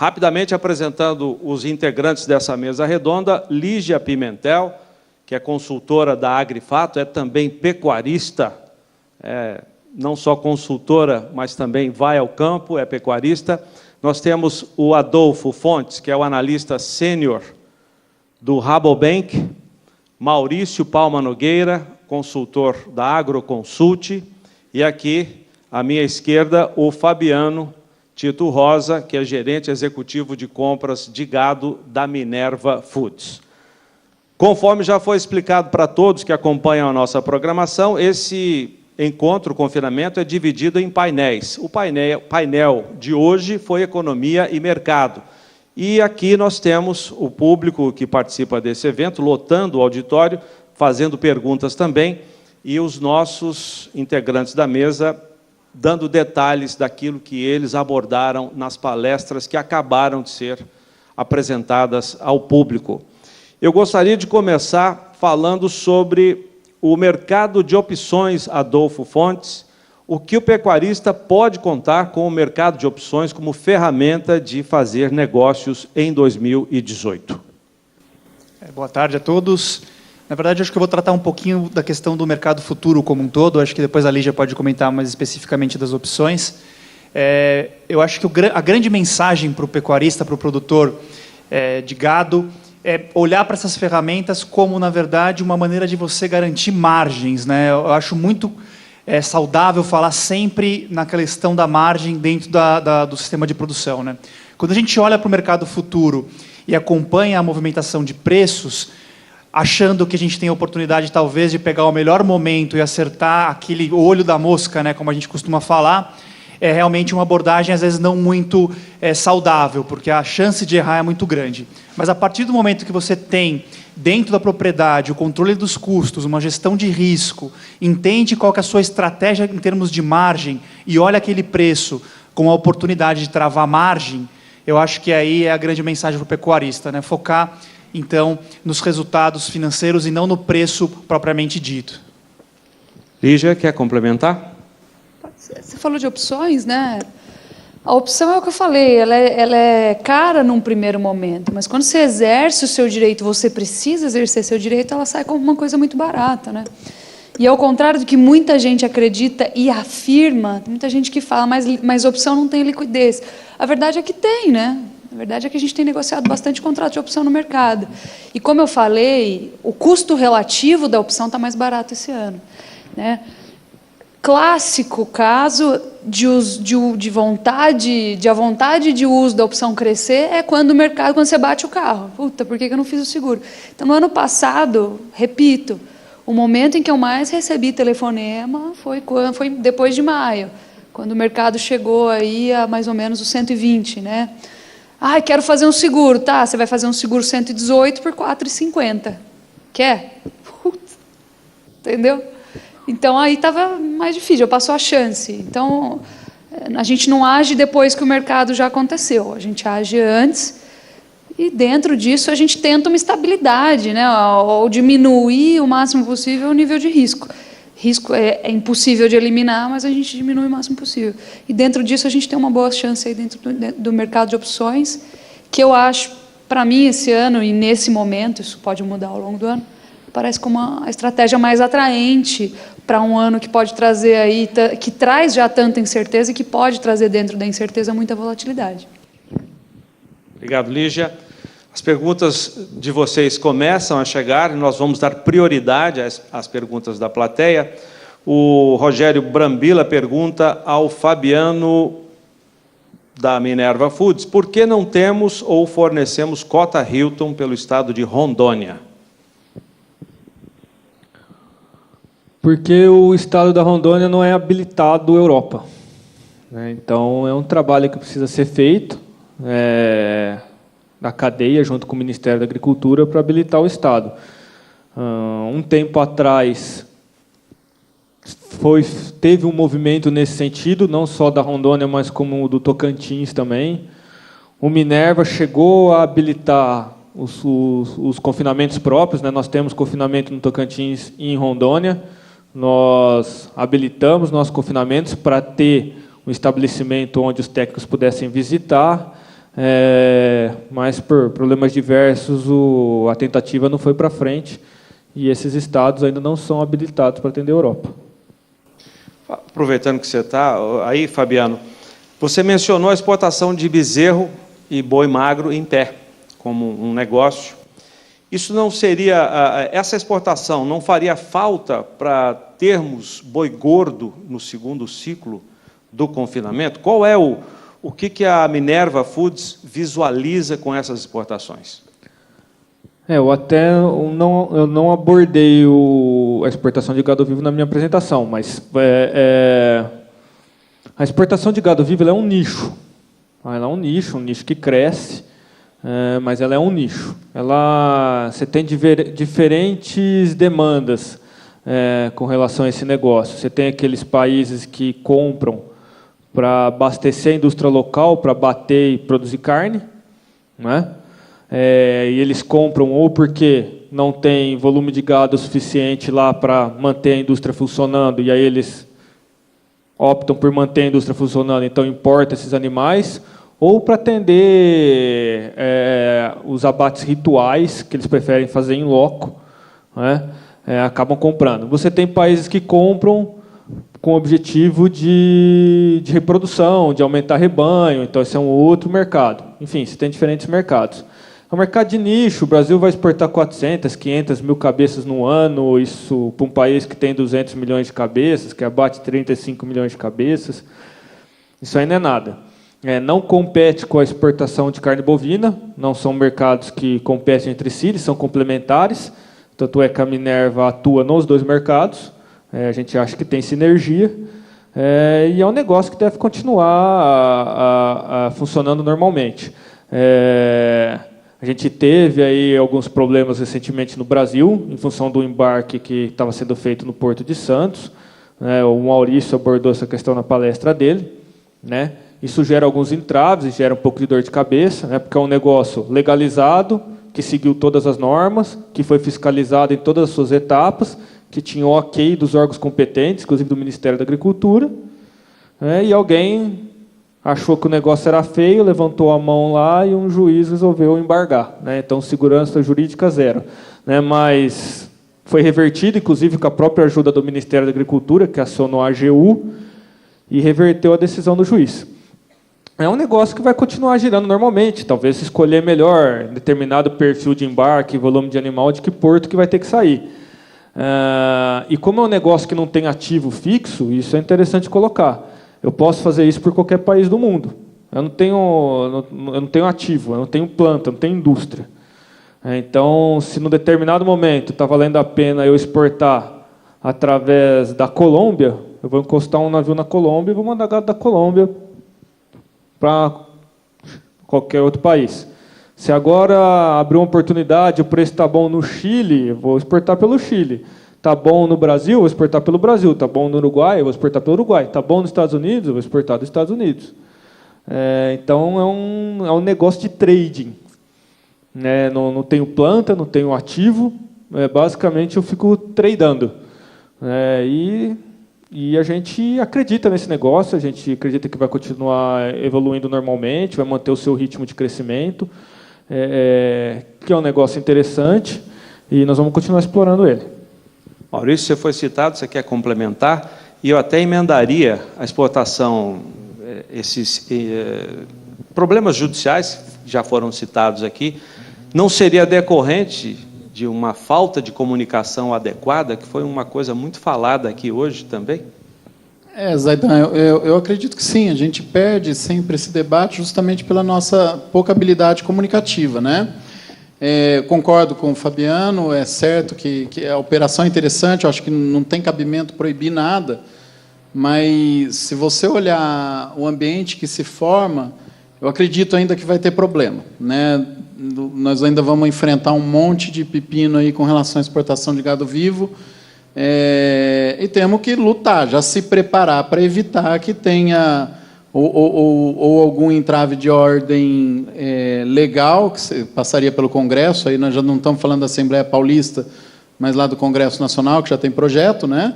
Rapidamente apresentando os integrantes dessa mesa redonda, Lígia Pimentel, que é consultora da Agrifato, é também pecuarista, não só consultora, mas também vai ao campo, é pecuarista. Nós temos o Adolfo Fontes, que é o analista sênior do Rabobank, Maurício Palma Nogueira, consultor da Agroconsult, e aqui, à minha esquerda, o Fabiano Tito Rosa, que é gerente executivo de compras de gado da Minerva Foods. Conforme já foi explicado para todos que acompanham a nossa programação, esse encontro, confinamento, é dividido em painéis. O painel de hoje foi Economia e Mercado. E aqui nós temos o público que participa desse evento, lotando o auditório, fazendo perguntas também, e os nossos integrantes da mesa dando detalhes daquilo que eles abordaram nas palestras que acabaram de ser apresentadas ao público. Eu gostaria de começar falando sobre o mercado de opções, Adolfo Fontes, o que o pecuarista pode contar com o mercado de opções como ferramenta de fazer negócios em 2018. Boa tarde a todos. Na verdade, acho que eu vou tratar um pouquinho da questão do mercado futuro como um todo. Acho que depois a Lígia pode comentar mais especificamente das opções. Eu acho que a grande mensagem para o pecuarista, para o produtor de gado, é olhar para essas ferramentas como, na verdade, uma maneira de você garantir margens, né? Eu acho muito saudável falar sempre na questão da margem dentro do sistema de produção, né? Quando a gente olha para o mercado futuro e acompanha a movimentação de preços, achando que a gente tem a oportunidade, talvez, de pegar o melhor momento e acertar aquele olho da mosca, né, como a gente costuma falar, é realmente uma abordagem, às vezes, não muito saudável, porque a chance de errar é muito grande. Mas, a partir do momento que você tem, dentro da propriedade, o controle dos custos, uma gestão de risco, entende qual que é a sua estratégia em termos de margem e olha aquele preço com a oportunidade de travar margem, eu acho que aí é a grande mensagem para o pecuarista, né? Focar, então, nos resultados financeiros e não no preço propriamente dito. Lígia, quer complementar? Você falou de opções, né? A opção é o que eu falei, ela é cara num primeiro momento, mas quando você exerce o seu direito, você precisa exercer seu direito, ela sai como uma coisa muito barata, né? E ao contrário do que muita gente acredita e afirma, muita gente que fala, mas opção não tem liquidez. A verdade é que tem, né? A verdade é que a gente tem negociado bastante contrato de opção no mercado. E, como eu falei, o custo relativo da opção está mais barato esse ano, né? Clássico caso de vontade de uso da opção crescer é quando você bate o carro. Puta, por que eu não fiz o seguro? Então, no ano passado, repito, o momento em que eu mais recebi telefonema foi depois de maio, quando o mercado chegou aí a mais ou menos os 120, né? Quero fazer um seguro. Tá, você vai fazer um seguro 118 por 4,50. Quer? Putz, entendeu? Então, aí estava mais difícil, eu passo a chance. Então, a gente não age depois que o mercado já aconteceu, a gente age antes e, dentro disso, a gente tenta uma estabilidade, né? Ou diminuir o máximo possível o nível de risco. Risco é impossível de eliminar, mas a gente diminui o máximo possível. E, dentro disso, a gente tem uma boa chance aí dentro do mercado de opções, que eu acho, para mim, esse ano e nesse momento, isso pode mudar ao longo do ano, parece como a estratégia mais atraente para um ano que pode trazer aí, que traz já tanta incerteza e que pode trazer dentro da incerteza muita volatilidade. Obrigado, Lígia. As perguntas de vocês começam a chegar e nós vamos dar prioridade às perguntas da plateia. O Rogério Brambila pergunta ao Fabiano da Minerva Foods: por que não temos ou fornecemos cota Hilton pelo estado de Rondônia? Porque o estado da Rondônia não é habilitado Europa, né? Então, é um trabalho que precisa ser feito na cadeia, junto com o Ministério da Agricultura, para habilitar o estado. Um tempo atrás, teve um movimento nesse sentido, não só da Rondônia, mas como do Tocantins também. O Minerva chegou a habilitar os confinamentos próprios, né? Nós temos confinamento no Tocantins e em Rondônia. Nós habilitamos nossos confinamentos para ter um estabelecimento onde os técnicos pudessem visitar. mas por problemas diversos a tentativa não foi para frente e esses estados ainda não são habilitados para atender a Europa. Aproveitando que você está aí, Fabiano, você mencionou a exportação de bezerro e boi magro em pé, como um negócio. Isso não seria, essa exportação não faria falta para termos boi gordo no segundo ciclo do confinamento? Qual é o que a Minerva Foods visualiza com essas exportações? Eu não abordei a exportação de gado vivo na minha apresentação, mas a exportação de gado vivo ela é um nicho. Ela é um nicho que cresce, mas ela é um nicho. Você tem diferentes demandas com relação a esse negócio. Você tem aqueles países que compram para abastecer a indústria local, para bater e produzir carne, né? E eles compram ou porque não tem volume de gado suficiente lá para manter a indústria funcionando, e aí eles optam por manter a indústria funcionando, então importa esses animais, ou para atender os abates rituais, que eles preferem fazer em loco, né? Acabam comprando. Você tem países que compram com o objetivo de reprodução, de aumentar rebanho, então esse é um outro mercado. Enfim, você tem diferentes mercados. É um mercado de nicho, o Brasil vai exportar 400, 500 mil cabeças no ano, isso para um país que tem 200 milhões de cabeças, que abate 35 milhões de cabeças, isso aí não é nada. Não compete com a exportação de carne bovina, não são mercados que competem entre si, eles são complementares, tanto é que a Minerva atua nos dois mercados, a gente acha que tem sinergia, e é um negócio que deve continuar funcionando normalmente. A gente teve aí alguns problemas recentemente no Brasil, em função do embarque que estava sendo feito no Porto de Santos. O Maurício abordou essa questão na palestra dele, né? Isso gera alguns entraves e gera um pouco de dor de cabeça, né? Porque é um negócio legalizado, que seguiu todas as normas, que foi fiscalizado em todas as suas etapas, que tinha o ok dos órgãos competentes, inclusive do Ministério da Agricultura, e alguém achou que o negócio era feio, levantou a mão lá e um juiz resolveu embargar, né? Então, segurança jurídica zero, né? Mas foi revertido, inclusive, com a própria ajuda do Ministério da Agricultura, que acionou a AGU, e reverteu a decisão do juiz. É um negócio que vai continuar girando normalmente, talvez escolher melhor determinado perfil de embarque, volume de animal, de que porto que vai ter que sair. E como é um negócio que não tem ativo fixo, isso é interessante colocar. Eu posso fazer isso por qualquer país do mundo. Eu não tenho ativo, eu não tenho planta, eu não tenho indústria. Então, se no determinado momento está valendo a pena eu exportar através da Colômbia, eu vou encostar um navio na Colômbia e vou mandar gado da Colômbia para qualquer outro país. Se agora abrir uma oportunidade, o preço está bom no Chile, eu vou exportar pelo Chile. Está bom no Brasil, eu vou exportar pelo Brasil. Está bom no Uruguai, eu vou exportar pelo Uruguai. Está bom nos Estados Unidos, eu vou exportar dos Estados Unidos. Então, é um negócio de trading. Não tenho planta, não tenho ativo. Basicamente, eu fico tradando. E a gente acredita nesse negócio, a gente acredita que vai continuar evoluindo normalmente, vai manter o seu ritmo de crescimento, que é um negócio interessante, e nós vamos continuar explorando ele. Maurício, você foi citado, você quer complementar? E eu até emendaria a exportação, esses problemas judiciais que já foram citados aqui, não seria decorrente de uma falta de comunicação adequada, que foi uma coisa muito falada aqui hoje também? Zaidan, eu acredito que sim, a gente perde sempre esse debate justamente pela nossa pouca habilidade comunicativa, né? Concordo com o Fabiano, é certo que a operação é interessante, eu acho que não tem cabimento proibir nada, mas se você olhar o ambiente que se forma, eu acredito ainda que vai ter problema, né? Nós ainda vamos enfrentar um monte de pepino aí com relação à exportação de gado vivo, e temos que lutar, já se preparar para evitar que tenha ou algum entrave de ordem legal, que passaria pelo Congresso, aí nós já não estamos falando da Assembleia Paulista, mas lá do Congresso Nacional, que já tem projeto, né?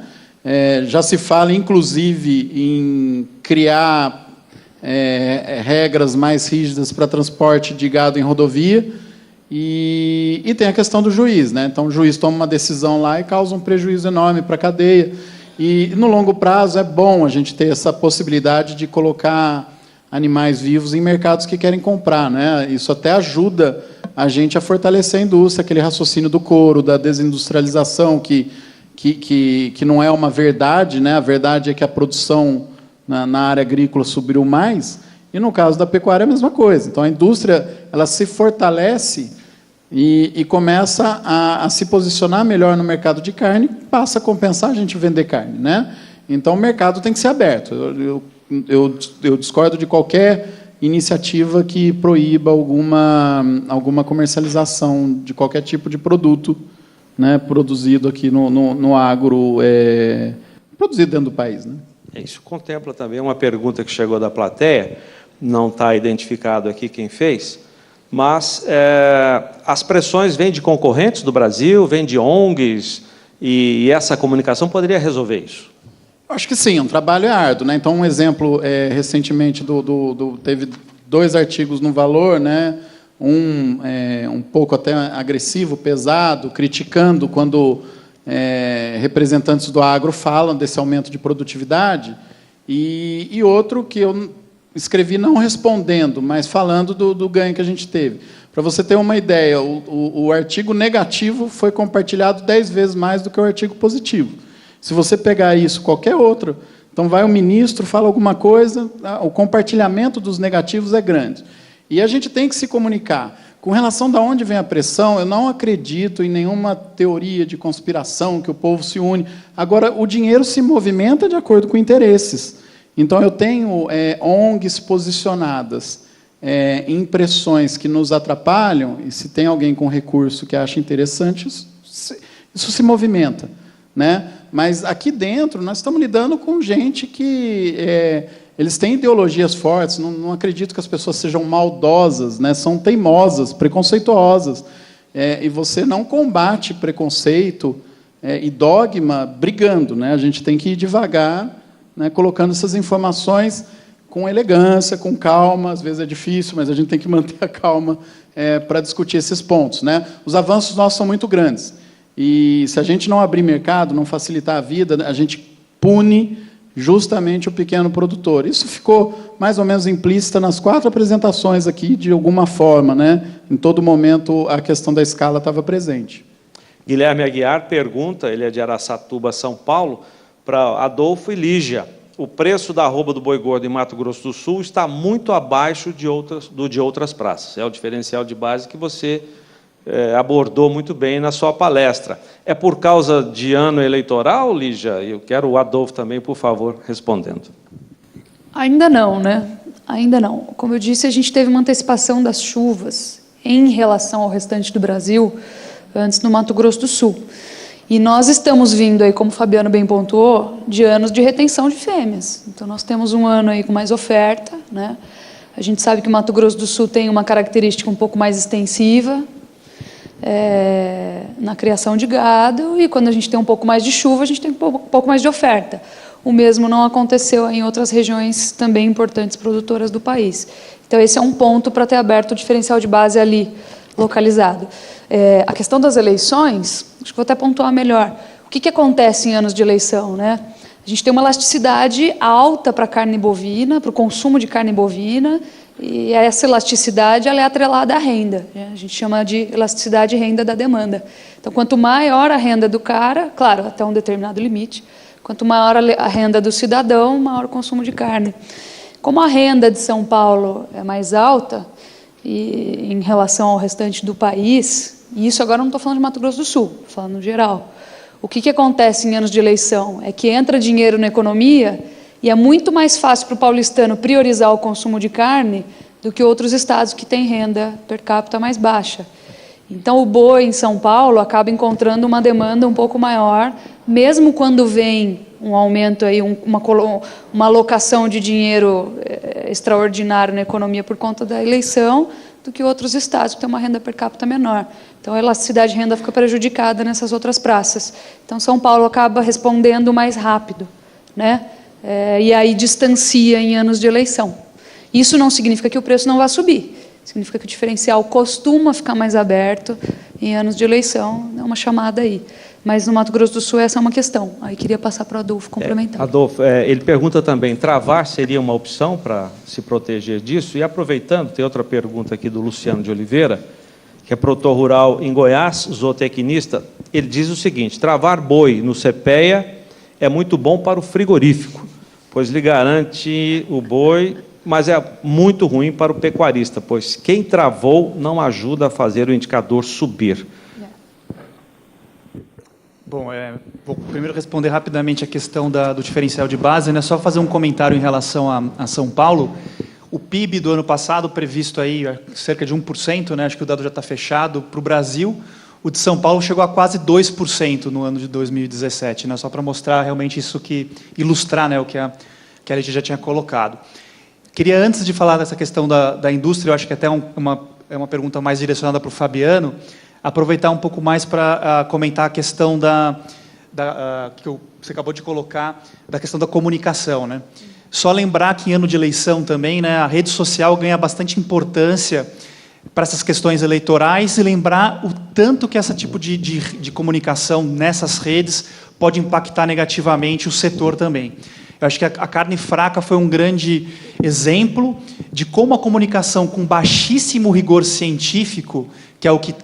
Já se fala, inclusive, em criar regras mais rígidas para transporte de gado em rodovia, e tem a questão do juiz, né? Então, o juiz toma uma decisão lá e causa um prejuízo enorme para a cadeia. E, no longo prazo, é bom a gente ter essa possibilidade de colocar animais vivos em mercados que querem comprar, né? Isso até ajuda a gente a fortalecer a indústria, aquele raciocínio do couro, da desindustrialização, que não é uma verdade, né? A verdade é que a produção na área agrícola subiu mais, e no caso da pecuária é a mesma coisa. Então, a indústria ela se fortalece e começa a se posicionar melhor no mercado de carne, passa a compensar a gente vender carne, né? Então, o mercado tem que ser aberto. Eu discordo de qualquer iniciativa que proíba alguma comercialização de qualquer tipo de produto, né, produzido aqui no agro, produzido dentro do país, né? Isso contempla também uma pergunta que chegou da plateia, não está identificado aqui quem fez, mas as pressões vêm de concorrentes do Brasil, vêm de ONGs, e essa comunicação poderia resolver isso? Acho que sim, um trabalho árduo, né? Então, um exemplo, recentemente, teve 2 artigos no Valor, né? Um pouco até agressivo, pesado, criticando quando representantes do agro falam desse aumento de produtividade, e outro que eu escrevi não respondendo, mas falando do ganho que a gente teve. Para você ter uma ideia, o artigo negativo foi compartilhado 10 vezes mais do que o artigo positivo. Se você pegar isso, qualquer outro, então vai o ministro, fala alguma coisa, o compartilhamento dos negativos é grande. E a gente tem que se comunicar. Com relação de onde vem a pressão, eu não acredito em nenhuma teoria de conspiração, que o povo se une. Agora, o dinheiro se movimenta de acordo com interesses. Então, eu tenho ONGs posicionadas em pressões que nos atrapalham, e se tem alguém com recurso que acha interessante, isso se movimenta, né? Mas, aqui dentro, nós estamos lidando com gente que... eles têm ideologias fortes, não acredito que as pessoas sejam maldosas, né? São teimosas, preconceituosas. E você não combate preconceito e dogma brigando, né? A gente tem que ir devagar, né, colocando essas informações com elegância, com calma. Às vezes é difícil, mas a gente tem que manter a calma para discutir esses pontos, né? Os avanços nossos são muito grandes. E se a gente não abrir mercado, não facilitar a vida, a gente pune justamente o pequeno produtor. Isso ficou mais ou menos implícita nas 4 apresentações aqui, de alguma forma, né? Em todo momento, a questão da escala estava presente. Guilherme Aguiar pergunta, ele é de Araçatuba, São Paulo, para Adolfo e Lígia. O preço da arroba do boi gordo em Mato Grosso do Sul está muito abaixo de outras praças. É o diferencial de base que você abordou muito bem na sua palestra. É por causa de ano eleitoral, Lígia? Eu quero o Adolfo também, por favor, respondendo. Ainda não, né? Ainda não. Como eu disse, a gente teve uma antecipação das chuvas em relação ao restante do Brasil, antes no Mato Grosso do Sul. E nós estamos vindo aí, como o Fabiano bem pontuou, de anos de retenção de fêmeas. Então, nós temos um ano aí com mais oferta, né? A gente sabe que o Mato Grosso do Sul tem uma característica um pouco mais extensiva, na criação de gado, e quando a gente tem um pouco mais de chuva, a gente tem um pouco mais de oferta. O mesmo não aconteceu em outras regiões também importantes produtoras do país. Então, esse é um ponto para ter aberto o diferencial de base ali, localizado. A questão das eleições, acho que vou até pontuar melhor. O que acontece em anos de eleição, né? A gente tem uma elasticidade alta para a carne bovina, para o consumo de carne bovina, e essa elasticidade ela é atrelada à renda. Né? A gente chama de elasticidade e renda da demanda. Então, quanto maior a renda do cara, claro, até um determinado limite, quanto maior a renda do cidadão, maior o consumo de carne. Como a renda de São Paulo é mais alta e em relação ao restante do país, e isso agora não estou falando de Mato Grosso do Sul, estou falando no geral, o que acontece em anos de eleição é que entra dinheiro na economia e é muito mais fácil para o paulistano priorizar o consumo de carne do que outros estados que têm renda per capita mais baixa. Então, o boi em São Paulo acaba encontrando uma demanda um pouco maior, mesmo quando vem um aumento, aí, uma alocação de dinheiro extraordinário na economia por conta da eleição, do que outros estados que têm uma renda per capita menor. Então, a elasticidade de renda fica prejudicada nessas outras praças. Então, São Paulo acaba respondendo mais rápido, né? E aí distancia em anos de eleição. Isso não significa que o preço não vá subir. Significa que o diferencial costuma ficar mais aberto em anos de eleição. É uma chamada aí. Mas no Mato Grosso do Sul essa é uma questão. Aí queria passar para o Adolfo complementar. Adolfo, ele pergunta também, travar seria uma opção para se proteger disso? E aproveitando, tem outra pergunta aqui do Luciano de Oliveira, que é produtor rural em Goiás, zootecnista. Ele diz o seguinte: travar boi no CPEA é muito bom para o frigorífico, pois lhe garante o boi, mas é muito ruim para o pecuarista, pois quem travou não ajuda a fazer o indicador subir. Bom, vou primeiro responder rapidamente a questão do diferencial de base, né? Só fazer um comentário em relação a São Paulo. O PIB do ano passado, previsto aí cerca de 1%, né? Acho que o dado já está fechado, para o Brasil, o de São Paulo chegou a quase 2% no ano de 2017, né? Só para mostrar realmente isso ilustrar, né, o que a Lígia já tinha colocado. Queria, antes de falar dessa questão da indústria, eu acho que até é uma pergunta mais direcionada para o Fabiano, aproveitar um pouco mais para comentar a questão que você acabou de colocar, da questão da comunicação, né? Só lembrar que em ano de eleição também, né, a rede social ganha bastante importância para essas questões eleitorais, e lembrar o tanto que esse tipo de comunicação nessas redes pode impactar negativamente o setor também. Eu acho que a carne fraca foi um grande exemplo de como a comunicação com baixíssimo rigor científico, que é o que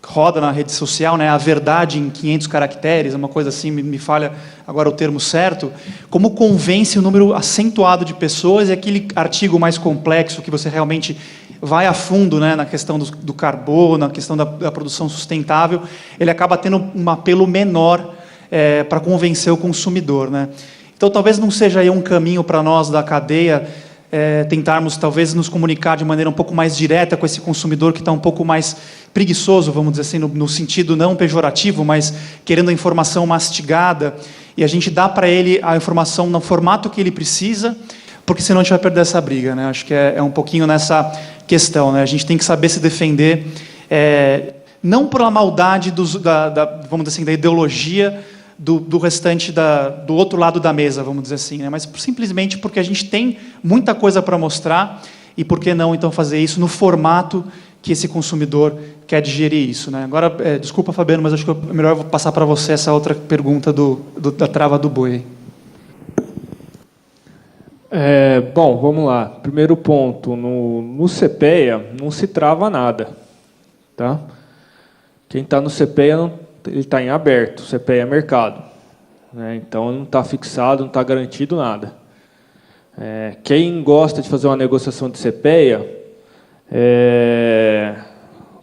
roda na rede social, né, a verdade em 500 caracteres, uma coisa assim, me falha agora o termo certo, como convence um número acentuado de pessoas, e aquele artigo mais complexo, que você realmente vai a fundo, né, na questão do carbono, na questão da produção sustentável, ele acaba tendo um apelo menor para convencer o consumidor, né? Então, talvez não seja aí um caminho para nós da cadeia tentarmos, talvez, nos comunicar de maneira um pouco mais direta com esse consumidor que está um pouco mais preguiçoso, vamos dizer assim, no sentido não pejorativo, mas querendo a informação mastigada, e a gente dá para ele a informação no formato que ele precisa, porque senão a gente vai perder essa briga, né? Acho que é um pouquinho nessa questão, né? A gente tem que saber se defender, não pela maldade vamos dizer assim, da ideologia do restante, do outro lado da mesa, vamos dizer assim, né? Mas simplesmente porque a gente tem muita coisa para mostrar, e por que não, então, fazer isso no formato que esse consumidor quer digerir isso, né? Agora, desculpa, Fabiano, mas acho que é melhor eu vou passar para você essa outra pergunta da trava do boi. Bom, vamos lá. Primeiro ponto, no CPEA não se trava nada, tá? Quem está no CPEA ele está em aberto, o CPEA é mercado, né? Então não está fixado, não está garantido nada. Quem gosta de fazer uma negociação de CPEA,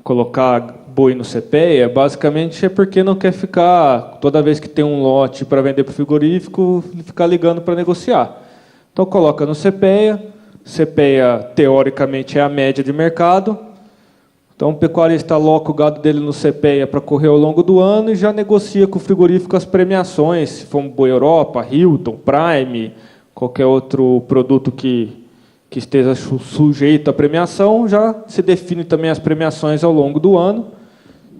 colocar boi no CPEA, basicamente é porque não quer ficar, toda vez que tem um lote para vender para o frigorífico, ficar ligando para negociar. Então coloca no CPEA, CPEA teoricamente é a média de mercado. Então, o pecuarista aloca o gado dele no CPEA para correr ao longo do ano e já negocia com o frigorífico as premiações, se for um Boi Europa, Hilton, Prime, qualquer outro produto que esteja sujeito à premiação, já se define também as premiações ao longo do ano.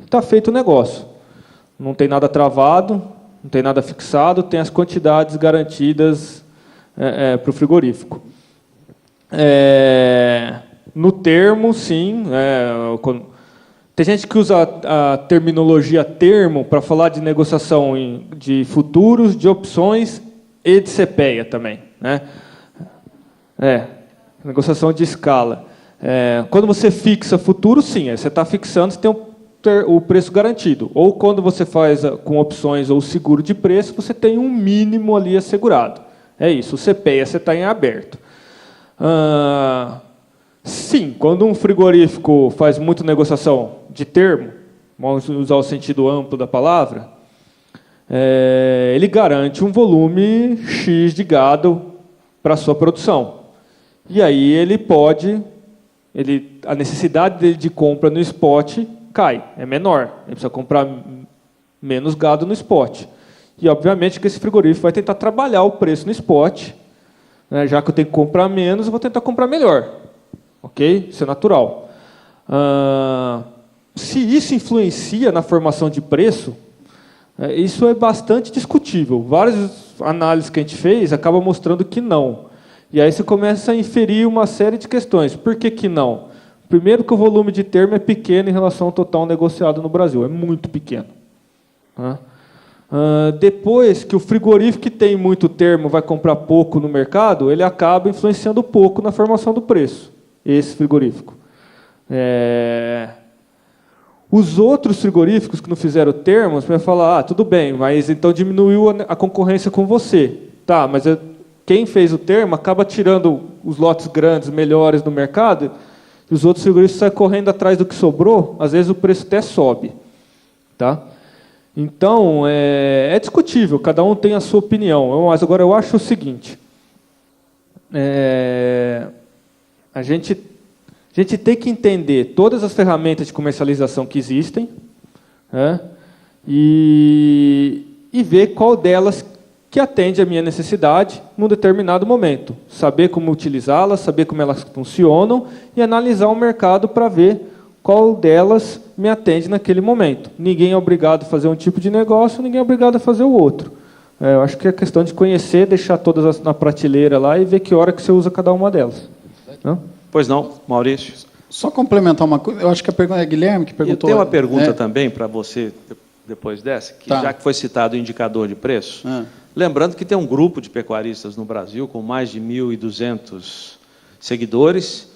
Está feito o negócio. Não tem nada travado, não tem nada fixado, tem as quantidades garantidas para o frigorífico. No termo, sim. Tem gente que usa a terminologia termo para falar de negociação de futuros, de opções e de CPEA também, né? Negociação de escala. Quando você fixa futuro, sim, você está fixando, você tem o preço garantido. Ou quando você faz com opções ou seguro de preço, você tem um mínimo ali assegurado. É isso, o CPEA você está em aberto. Sim, quando um frigorífico faz muita negociação de termo, vamos usar o sentido amplo da palavra, ele garante um volume X de gado para a sua produção. E aí a necessidade dele de compra no spot cai, é menor. Ele precisa comprar menos gado no spot. E, obviamente, que esse frigorífico vai tentar trabalhar o preço no spot, né? Já que eu tenho que comprar menos, eu vou tentar comprar melhor. Ok? Isso é natural. Se isso influencia na formação de preço, isso é bastante discutível. Várias análises que a gente fez acabam mostrando que não. E aí você começa a inferir uma série de questões. Por que que não? Primeiro que o volume de termo é pequeno em relação ao total negociado no Brasil, é muito pequeno. Tá? Depois que o frigorífico que tem muito termo vai comprar pouco no mercado, ele acaba influenciando pouco na formação do preço, esse frigorífico. Os outros frigoríficos que não fizeram termos, vai falar, tudo bem, mas então diminuiu a concorrência com você. Tá, mas quem fez o termo acaba tirando os lotes grandes, melhores do mercado, e os outros frigoríficos saem correndo atrás do que sobrou, às vezes o preço até sobe. Tá? Então, é discutível, cada um tem a sua opinião. Mas agora eu acho o seguinte, a gente tem que entender todas as ferramentas de comercialização que existem, né, e ver qual delas que atende a minha necessidade num determinado momento. Saber como utilizá-las, saber como elas funcionam e analisar o mercado para ver qual delas me atende naquele momento. Ninguém é obrigado a fazer um tipo de negócio, ninguém é obrigado a fazer o outro. Eu acho que é questão de conhecer, deixar todas na prateleira lá e ver que hora que você usa cada uma delas. Não? Pois não, Maurício? Só complementar uma coisa, eu acho que a pergunta é Guilherme que perguntou. Eu tenho uma pergunta também para você, depois dessa, que já que foi citado o indicador de preço, lembrando que tem um grupo de pecuaristas no Brasil com mais de 1.200 seguidores,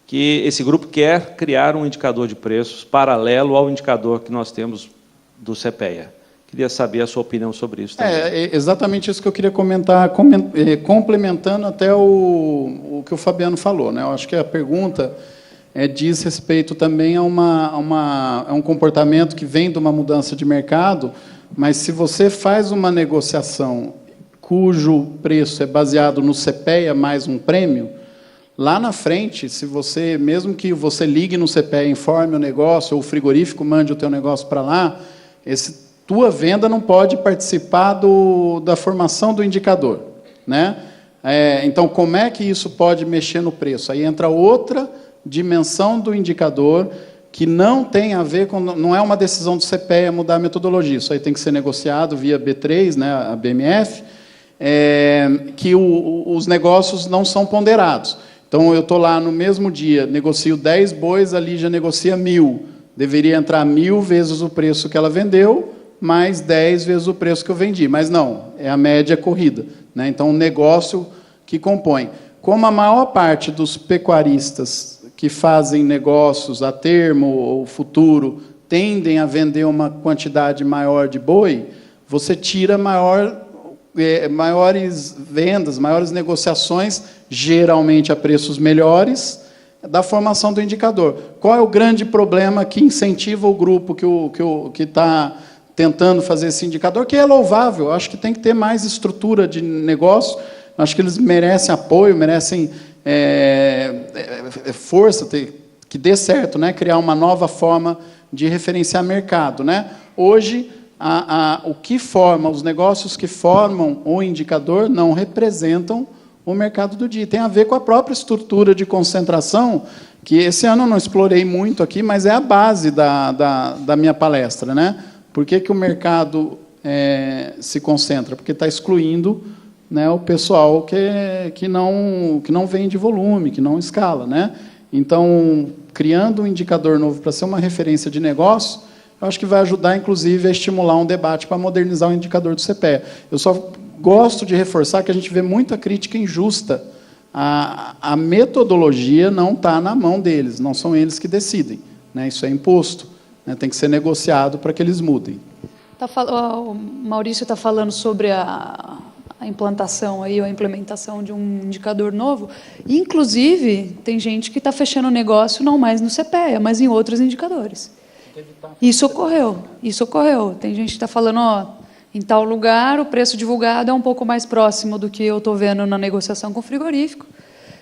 que esse grupo quer criar um indicador de preços paralelo ao indicador que nós temos do CPEA. Queria saber a sua opinião sobre isso também. É exatamente isso que eu queria comentar, complementando até o que o Fabiano falou, né? Eu acho que a pergunta diz respeito também a um comportamento que vem de uma mudança de mercado, mas se você faz uma negociação cujo preço é baseado no CPEA mais um prêmio, lá na frente, se você, mesmo que você ligue no CPEA, informe o negócio, ou o frigorífico mande o teu negócio para lá, tua venda não pode participar da formação do indicador, né? Então, como é que isso pode mexer no preço? Aí entra outra dimensão do indicador que não tem a ver com... Não é uma decisão do CPEA mudar a metodologia, isso aí tem que ser negociado via B3, né, a BMF, que os negócios não são ponderados. Então, eu estou lá no mesmo dia, negocio 10 bois, ali já negocia 1.000. Deveria entrar 1.000 vezes o preço que ela vendeu, mais 10 vezes o preço que eu vendi. Mas não, é a média corrida, né? Então, o negócio que compõe. Como a maior parte dos pecuaristas que fazem negócios a termo ou futuro tendem a vender uma quantidade maior de boi, você tira maiores vendas, maiores negociações, geralmente a preços melhores, da formação do indicador. Qual é o grande problema que incentiva o grupo que está tentando fazer esse indicador, que é louvável? Acho que tem que ter mais estrutura de negócio, acho que eles merecem apoio, merecem força, que dê certo, né? Criar uma nova forma de referenciar mercado, né? Hoje, o que forma, os negócios que formam o indicador não representam o mercado do dia. Tem a ver com a própria estrutura de concentração, que esse ano eu não explorei muito aqui, mas é a base da minha palestra, né? Por que o mercado se concentra? Porque está excluindo, né, o pessoal que não vende volume, que não escala, né? Então, criando um indicador novo para ser uma referência de negócio, eu acho que vai ajudar, inclusive, a estimular um debate para modernizar o indicador do CPEA. Eu só gosto de reforçar que a gente vê muita crítica injusta. A metodologia não está na mão deles, não são eles que decidem, né? Isso é imposto, né? Tem que ser negociado para que eles mudem. O Maurício está falando sobre a implantação, aí, a implementação de um indicador novo. Inclusive, tem gente que está fechando o negócio não mais no CPEA, mas em outros indicadores. Isso ocorreu. Tem gente que está falando, em tal lugar o preço divulgado é um pouco mais próximo do que eu estou vendo na negociação com o frigorífico.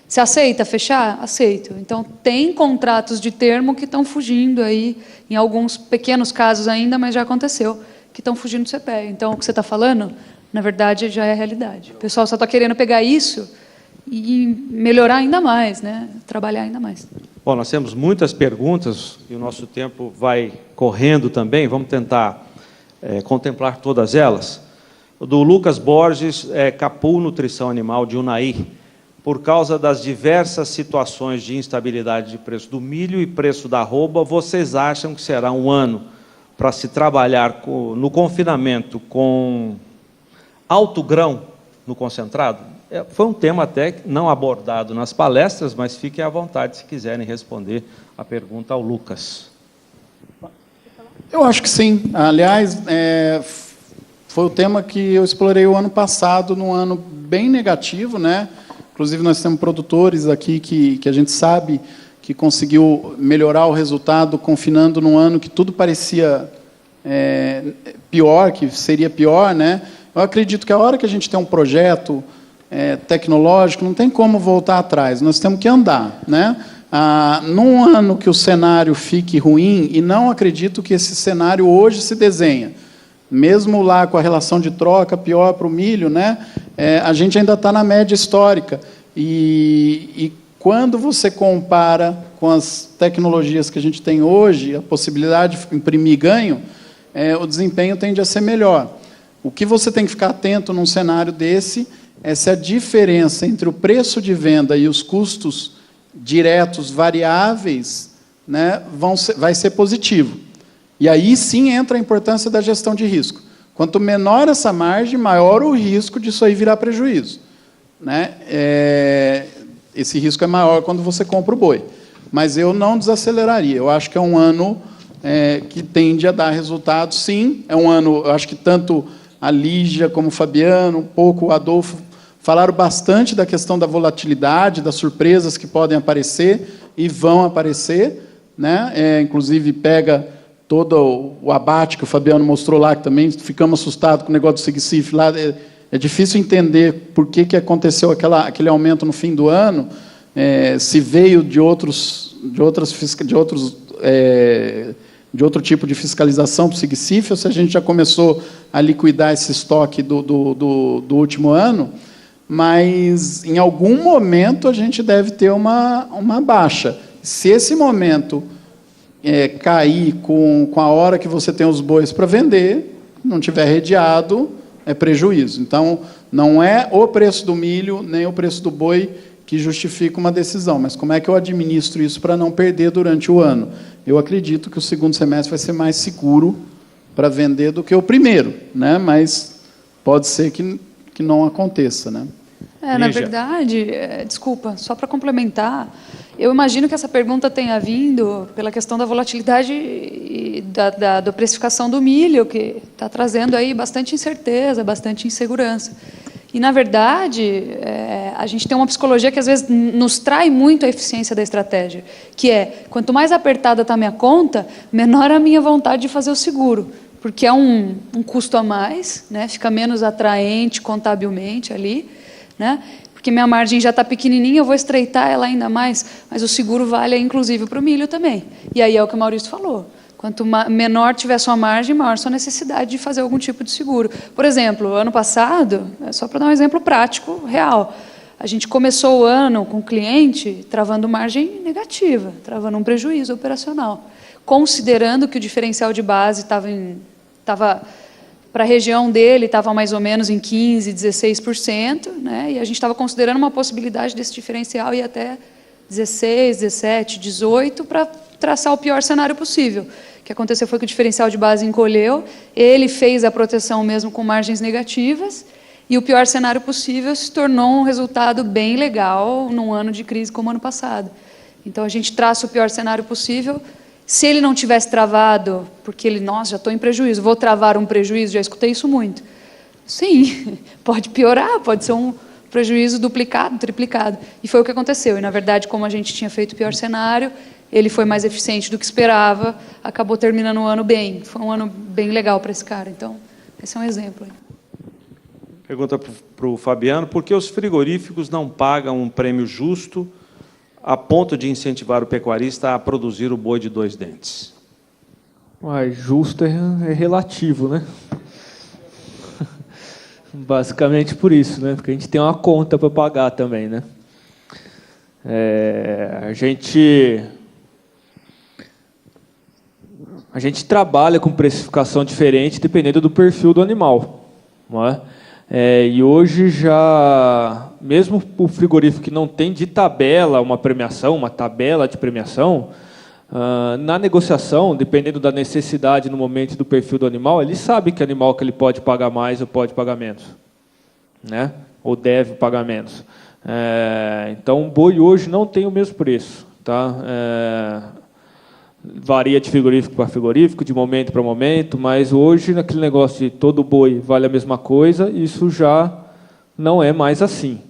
Você aceita fechar? Aceito. Então, tem contratos de termo que estão fugindo aí, em alguns pequenos casos ainda, mas já aconteceu, que estão fugindo do CPEA. Então, o que você está falando, na verdade, já é a realidade. O pessoal só está querendo pegar isso e melhorar ainda mais, né? Trabalhar ainda mais. Bom, nós temos muitas perguntas e o nosso tempo vai correndo também. Vamos tentar contemplar todas elas. O do Lucas Borges, Capu Nutrição Animal, de Unai. por causa das diversas situações de instabilidade de preço do milho e preço da arroba, vocês acham que será um ano para se trabalhar no confinamento com alto grão no concentrado? Foi um tema até não abordado nas palestras, mas fiquem à vontade se quiserem responder a pergunta ao Lucas. Eu acho que sim. Aliás, foi o tema que eu explorei o ano passado, num ano bem negativo, né? Inclusive, nós temos produtores aqui que a gente sabe que conseguiu melhorar o resultado confinando num ano que tudo parecia pior, que seria pior, né? Eu acredito que a hora que a gente tem um projeto tecnológico, não tem como voltar atrás, nós temos que andar, né? Num ano que o cenário fique ruim, e não acredito que esse cenário hoje se desenha, mesmo lá com a relação de troca pior para o milho, né? A gente ainda está na média histórica, e quando você compara com as tecnologias que a gente tem hoje, a possibilidade de imprimir ganho, o desempenho tende a ser melhor. O que você tem que ficar atento num cenário desse é se a diferença entre o preço de venda e os custos diretos variáveis, né, vai ser positivo. E aí sim entra a importância da gestão de risco. Quanto menor essa margem, maior o risco disso aí virar prejuízo, né? Esse risco é maior quando você compra o boi. Mas eu não desaceleraria. Eu acho que é um ano que tende a dar resultado, sim. É um ano, eu acho que tanto a Lígia como o Fabiano, um pouco o Adolfo, falaram bastante da questão da volatilidade, das surpresas que podem aparecer e vão aparecer, né? Inclusive, pega todo o abate que o Fabiano mostrou lá, que também ficamos assustados com o negócio do SIGCIF lá. É difícil entender por que aconteceu aquele aumento no fim do ano, se veio de outro tipo de fiscalização para o SIGCIF, ou se a gente já começou a liquidar esse estoque do último ano, mas, em algum momento, a gente deve ter uma baixa. Se esse momento cair com a hora que você tem os bois para vender, não tiver redeado, é prejuízo. Então, não é o preço do milho, nem o preço do boi que justifica uma decisão, mas como é que eu administro isso para não perder durante o ano? Eu acredito que o segundo semestre vai ser mais seguro para vender do que o primeiro, né? Mas pode ser que não aconteça, né? Na verdade, desculpa, só para complementar, eu imagino que essa pergunta tenha vindo pela questão da volatilidade e da precificação do milho, que está trazendo aí bastante incerteza, bastante insegurança. E, na verdade, a gente tem uma psicologia que, às vezes, nos trai muito a eficiência da estratégia, que é, quanto mais apertada está a minha conta, menor a minha vontade de fazer o seguro, porque é um custo a mais, né? Fica menos atraente contabilmente ali, né? Porque minha margem já está pequenininha, eu vou estreitar ela ainda mais, mas o seguro vale, inclusive, para o milho também. E aí é o que o Maurício falou. Quanto menor tiver sua margem, maior sua necessidade de fazer algum tipo de seguro. Por exemplo, ano passado, só para dar um exemplo prático, real, a gente começou o ano com o cliente travando margem negativa, travando um prejuízo operacional, considerando que o diferencial de base estava para a região dele, estava mais ou menos em 15%, 16%, né? E a gente estava considerando uma possibilidade desse diferencial ir até 16%, 17%, 18%, para traçar o pior cenário possível. O que aconteceu foi que o diferencial de base encolheu, ele fez a proteção mesmo com margens negativas, e o pior cenário possível se tornou um resultado bem legal num ano de crise como o ano passado. Então, a gente traça o pior cenário possível. Se ele não tivesse travado, porque ele, nossa, já estou em prejuízo, vou travar um prejuízo, já escutei isso muito. Sim, pode piorar, pode ser um prejuízo duplicado, triplicado. E foi o que aconteceu. E, na verdade, como a gente tinha feito o pior cenário, ele foi mais eficiente do que esperava, acabou terminando o ano bem. Foi um ano bem legal para esse cara. Então, esse é um exemplo. Pergunta para o Fabiano: por que os frigoríficos não pagam um prêmio justo a ponto de incentivar o pecuarista a produzir o boi de 2 dentes? Justo é relativo, né? Basicamente por isso, né? Porque a gente tem uma conta para pagar também, né? A gente trabalha com precificação diferente dependendo do perfil do animal, não é? E hoje já mesmo o frigorífico que não tem de tabela uma premiação, uma tabela de premiação, na negociação, dependendo da necessidade no momento do perfil do animal, ele sabe que animal que ele pode pagar mais ou pode pagar menos, né? Ou deve pagar menos. Então, o boi hoje não tem o mesmo preço, tá? Varia de frigorífico para frigorífico, de momento para momento, mas hoje, naquele negócio de todo boi vale a mesma coisa, isso já não é mais assim.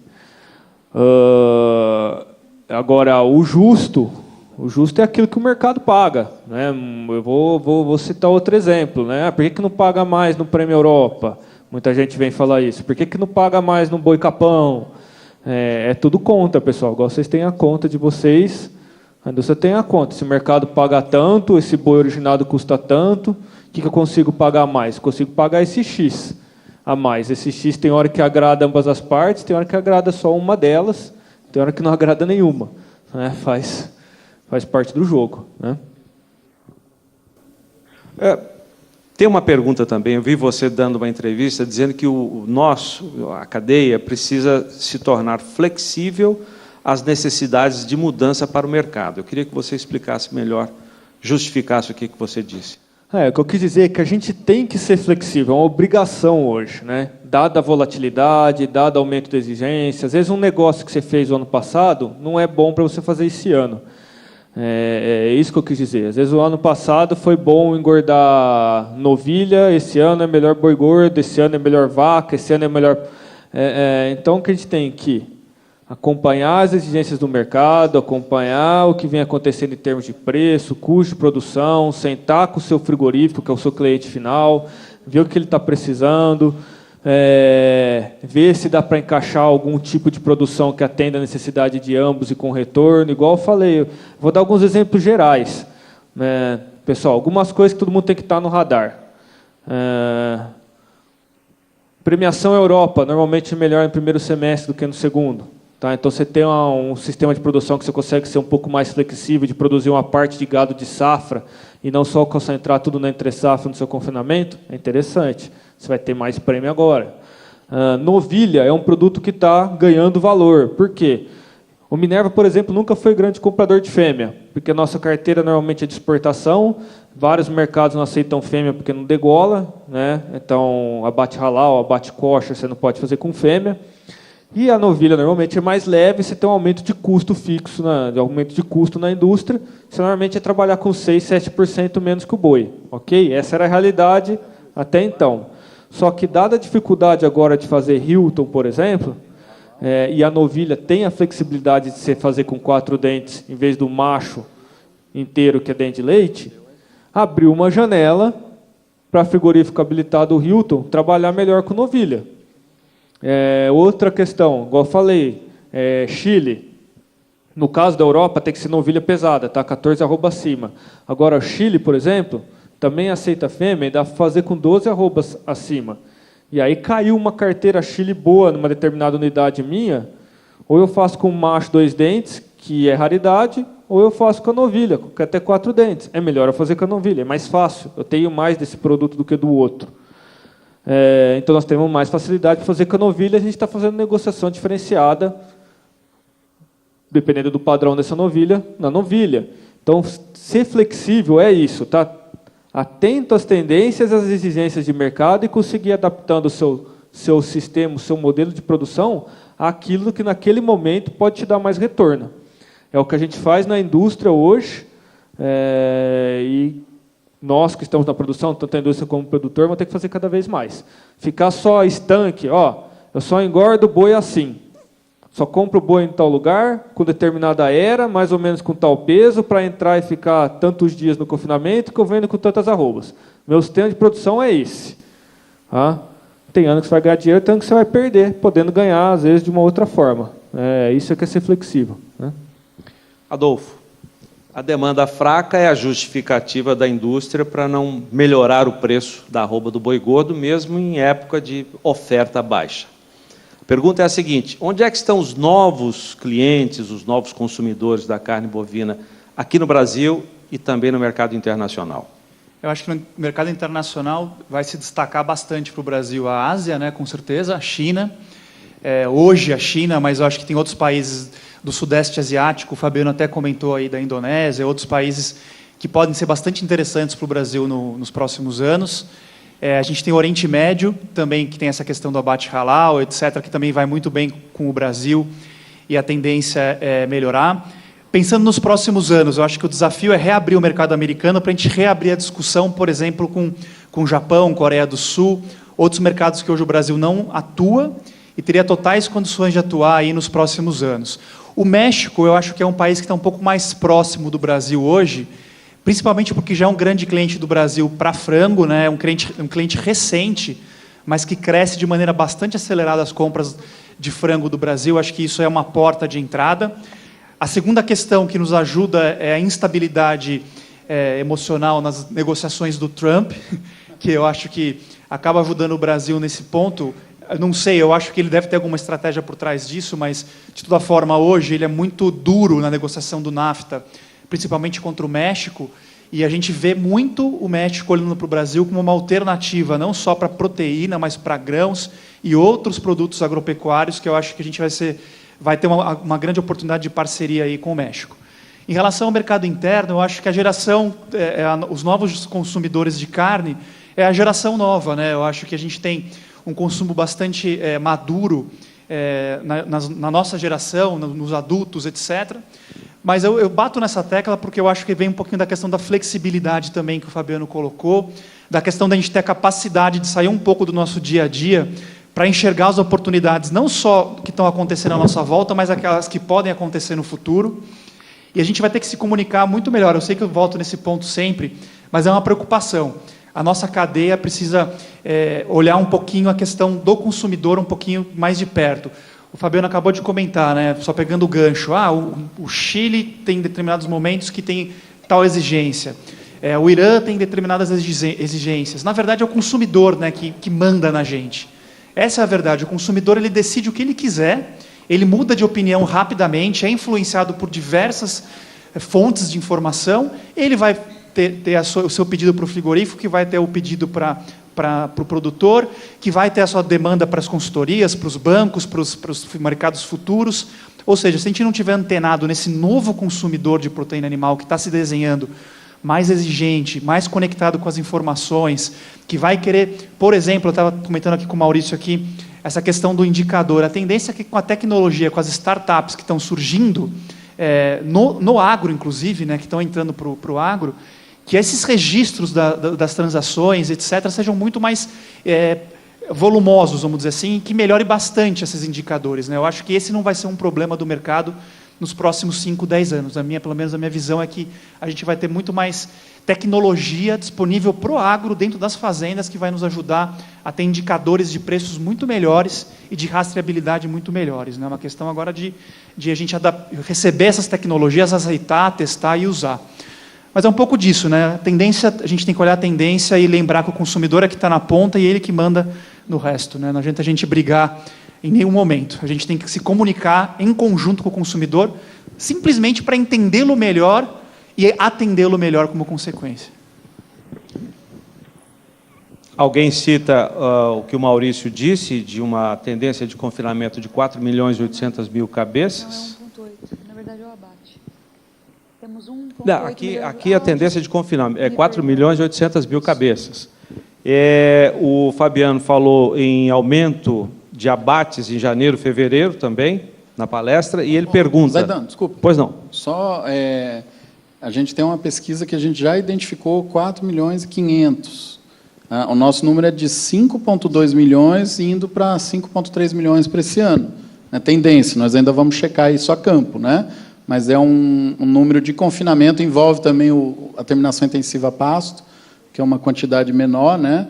Agora, o justo é aquilo que o mercado paga, né? Eu vou citar outro exemplo, né? Por que não paga mais no Prêmio Europa? Muita gente vem falar isso. Por que não paga mais no Boi Capão? É tudo conta, pessoal. Igual vocês têm a conta de vocês, a indústria tem a conta. Se o mercado paga tanto, esse boi originado custa tanto, o que eu consigo pagar mais? Consigo pagar esse X a mais. Esse X tem hora que agrada ambas as partes, tem hora que agrada só uma delas, tem hora que não agrada nenhuma, né? Faz parte do jogo, né? Tem uma pergunta também. Eu vi você dando uma entrevista dizendo que a cadeia precisa se tornar flexível às necessidades de mudança para o mercado. Eu queria que você explicasse melhor, justificasse o que você disse. O que eu quis dizer é que a gente tem que ser flexível, é uma obrigação hoje, né? Dada a volatilidade, dado o aumento da exigência. Às vezes um negócio que você fez o ano passado não é bom para você fazer esse ano. É isso que eu quis dizer. Às vezes o ano passado foi bom engordar novilha, esse ano é melhor boi gordo, esse ano é melhor vaca, esse ano é melhor... Então, o que a gente tem que acompanhar as exigências do mercado, acompanhar o que vem acontecendo em termos de preço, custo de produção, sentar com o seu frigorífico, que é o seu cliente final, ver o que ele está precisando, ver se dá para encaixar algum tipo de produção que atenda a necessidade de ambos e com retorno. Igual eu falei, eu vou dar alguns exemplos gerais, né? Pessoal, algumas coisas que todo mundo tem que estar no radar. Premiação Europa, normalmente é melhor no primeiro semestre do que no segundo. Tá? Então, você tem um sistema de produção que você consegue ser um pouco mais flexível, de produzir uma parte de gado de safra e não só concentrar tudo na entre-safra no seu confinamento, é interessante. Você vai ter mais prêmio agora. Novilha é um produto que está ganhando valor. Por quê? O Minerva, por exemplo, nunca foi grande comprador de fêmea, porque a nossa carteira normalmente é de exportação, vários mercados não aceitam fêmea porque não degola, né? Então, abate halal, abate kosher, você não pode fazer com fêmea. E a novilha normalmente é mais leve, você tem um aumento de custo fixo, aumento de custo na indústria, você normalmente é trabalhar com 6, 7% menos que o boi. Ok? Essa era a realidade até então. Só que, dada a dificuldade agora de fazer Hilton, por exemplo, e a novilha tem a flexibilidade de se fazer com 4 dentes, em vez do macho inteiro, que é dente de leite, abriu uma janela para frigorífico habilitado o Hilton trabalhar melhor com novilha. Outra questão, igual eu falei, Chile. No caso da Europa, tem que ser novilha pesada, tá? 14 arrobas acima. Agora, o Chile, por exemplo, também aceita fêmea e dá para fazer com 12 arrobas acima. E aí caiu uma carteira Chile boa numa determinada unidade minha, ou eu faço com macho 2 dentes, que é raridade, ou eu faço com a novilha, que até 4 dentes. É melhor eu fazer com a novilha, é mais fácil. Eu tenho mais desse produto do que do outro. Então, nós temos mais facilidade de fazer com a novilha, a gente está fazendo negociação diferenciada, dependendo do padrão dessa novilha, na novilha. Então, ser flexível é isso, tá? Atento às tendências, às exigências de mercado e conseguir adaptando o seu sistema, o seu modelo de produção àquilo que naquele momento pode te dar mais retorno. É o que a gente faz na indústria hoje, e nós que estamos na produção, tanto a indústria como o produtor, vamos ter que fazer cada vez mais. Ficar só estanque, eu só engordo o boi assim. Só compro o boi em tal lugar, com determinada era, mais ou menos com tal peso, para entrar e ficar tantos dias no confinamento, que eu vendo com tantas arrobas. Meu sistema de produção é esse. Tem ano que você vai ganhar dinheiro, tem ano que você vai perder, podendo ganhar, às vezes, de uma outra forma. Isso é que é ser flexível, né? Adolfo, a demanda fraca é a justificativa da indústria para não melhorar o preço da arroba do boi gordo, mesmo em época de oferta baixa. A pergunta é a seguinte: onde é que estão os novos clientes, os novos consumidores da carne bovina aqui no Brasil e também no mercado internacional? Eu acho que no mercado internacional vai se destacar bastante para o Brasil a Ásia, né, com certeza, a China. hoje a China, mas eu acho que tem outros países do Sudeste Asiático, o Fabiano até comentou aí da Indonésia, outros países que podem ser bastante interessantes para o Brasil nos próximos anos. A gente tem o Oriente Médio, também, que tem essa questão do abate halal, etc., que também vai muito bem com o Brasil, e a tendência é melhorar. Pensando nos próximos anos, eu acho que o desafio é reabrir o mercado americano para a gente reabrir a discussão, por exemplo, com o Japão, Coreia do Sul, outros mercados que hoje o Brasil não atua e teria totais condições de atuar aí nos próximos anos. O México, eu acho que é um país que está um pouco mais próximo do Brasil hoje, principalmente porque já é um grande cliente do Brasil para frango, né? Um cliente recente, mas que cresce de maneira bastante acelerada as compras de frango do Brasil. Acho que isso é uma porta de entrada. A segunda questão que nos ajuda é a instabilidade emocional nas negociações do Trump, que eu acho que acaba ajudando o Brasil nesse ponto. Eu não sei, eu acho que ele deve ter alguma estratégia por trás disso, mas, de toda forma, hoje ele é muito duro na negociação do NAFTA, principalmente contra o México, e a gente vê muito o México olhando para o Brasil como uma alternativa, não só para proteína, mas para grãos e outros produtos agropecuários, que eu acho que a gente vai ter uma grande oportunidade de parceria aí com o México. Em relação ao mercado interno, eu acho que a geração, os novos consumidores de carne, é a geração nova, né? Eu acho que a gente tem um consumo bastante maduro na nossa geração, nos adultos, etc. Mas eu bato nessa tecla porque eu acho que vem um pouquinho da questão da flexibilidade também que o Fabiano colocou, da questão da gente ter a capacidade de sair um pouco do nosso dia a dia para enxergar as oportunidades, não só que estão acontecendo à nossa volta, mas aquelas que podem acontecer no futuro. E a gente vai ter que se comunicar muito melhor. Eu sei que eu volto nesse ponto sempre, mas é uma preocupação. A nossa cadeia precisa olhar um pouquinho a questão do consumidor um pouquinho mais de perto. O Fabiano acabou de comentar, né, só pegando o gancho, o Chile tem determinados momentos que tem tal exigência, o Irã tem determinadas exigências. Na verdade, é o consumidor, né, que manda na gente. Essa é a verdade. O consumidor ele decide o que ele quiser, ele muda de opinião rapidamente, é influenciado por diversas fontes de informação, ele vai ter o seu pedido para o frigorífico, que vai ter o pedido para o produtor, que vai ter a sua demanda para as consultorias, para os bancos, para os mercados futuros. Ou seja, se a gente não tiver antenado nesse novo consumidor de proteína animal que está se desenhando, mais exigente, mais conectado com as informações, que vai querer, por exemplo, eu estava comentando aqui com o Maurício aqui, essa questão do indicador. A tendência é que com a tecnologia, com as startups que estão surgindo, no agro, inclusive, né, que estão entrando para o agro, que esses registros das transações, etc., sejam muito mais volumosos, vamos dizer assim, que melhore bastante esses indicadores, né? Eu acho que esse não vai ser um problema do mercado nos próximos 5, 10 anos. Pelo menos a minha visão é que a gente vai ter muito mais tecnologia disponível para o agro, dentro das fazendas, que vai nos ajudar a ter indicadores de preços muito melhores e de rastreabilidade muito melhores, né? É uma questão agora de a gente receber essas tecnologias, aceitar, testar e usar. Mas é um pouco disso, né? A gente tem que olhar a tendência e lembrar que o consumidor é que está na ponta e ele que manda no resto, né? Não adianta a gente brigar em nenhum momento. A gente tem que se comunicar em conjunto com o consumidor, simplesmente para entendê-lo melhor e atendê-lo melhor como consequência. Alguém cita o que o Maurício disse, de uma tendência de confinamento de 4.800.000 cabeças? Não, é 1,8. Na verdade, é o abate. Temos 1,8 Não, aqui a tendência de confinamento é 4.800.000 cabeças. O Fabiano falou em aumento de abates em janeiro, fevereiro também, na palestra, e ele pergunta... Zaidan, desculpa. Pois não. Só, a gente tem uma pesquisa que a gente já identificou 4.500.000. O nosso número é de 5,2 milhões, indo para 5,3 milhões para esse ano. É tendência, nós ainda vamos checar isso a campo, né? Mas é um número de confinamento, envolve também a terminação intensiva a pasto, que é uma quantidade menor, né?